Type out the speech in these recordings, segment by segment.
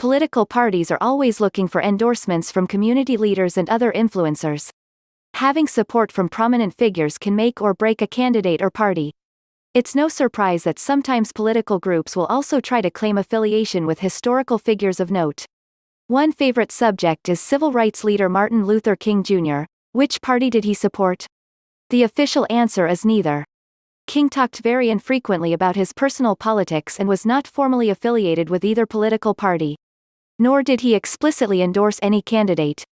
political parties are always looking for endorsements from community leaders and other influencers. Having support from prominent figures can make or break a candidate or party. It's no surprise that sometimes political groups will also try to claim affiliation with historical figures of note. One favorite subject is civil rights leader Martin Luther King Jr. Which party did he support? The official answer is neither. King talked very infrequently about his personal politics and was not formally affiliated with either political party. Nor did he explicitly endorse any candidate.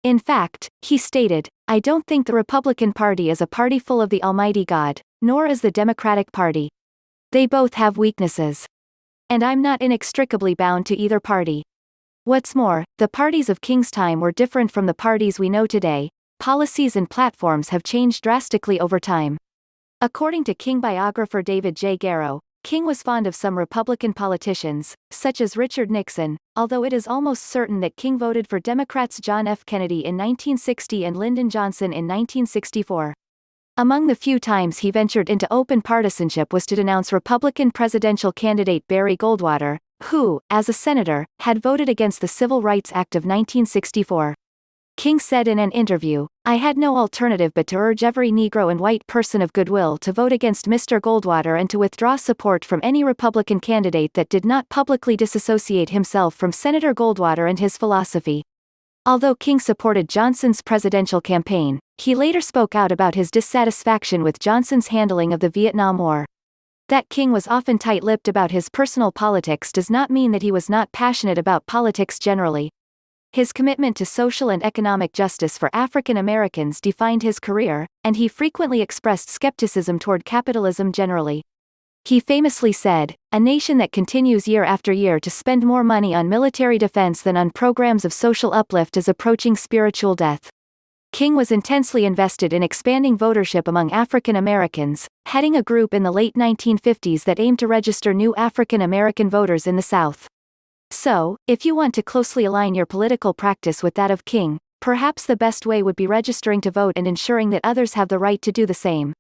In fact, he stated, "I don't think the Republican Party is a party full of the Almighty God, nor is the Democratic Party. They both have weaknesses. And I'm not inextricably bound to either party." What's more, the parties of King's time were different from the parties we know today. Policies and platforms have changed drastically over time. According to King biographer David J. Garrow, King was fond of some Republican politicians, such as Richard Nixon, although it is almost certain that King voted for Democrats John F. Kennedy in 1960 and Lyndon Johnson in 1964. Among the few times he ventured into open partisanship was to denounce Republican presidential candidate Barry Goldwater, who, as a senator, had voted against the Civil Rights Act of 1964. King said in an interview, "I had no alternative but to urge every Negro and white person of goodwill to vote against Mr. Goldwater and to withdraw support from any Republican candidate that did not publicly disassociate himself from Senator Goldwater and his philosophy." Although King supported Johnson's presidential campaign, he later spoke out about his dissatisfaction with Johnson's handling of the Vietnam War. That King was often tight-lipped about his personal politics does not mean that he was not passionate about politics generally. His commitment to social and economic justice for African Americans defined his career, and he frequently expressed skepticism toward capitalism generally. He famously said, "A nation that continues year after year to spend more money on military defense than on programs of social uplift is approaching spiritual death." King was intensely invested in expanding votership among African Americans, heading a group in the late 1950s that aimed to register new African American voters in the South. So, if you want to closely align your political practice with that of King, perhaps the best way would be registering to vote and ensuring that others have the right to do the same.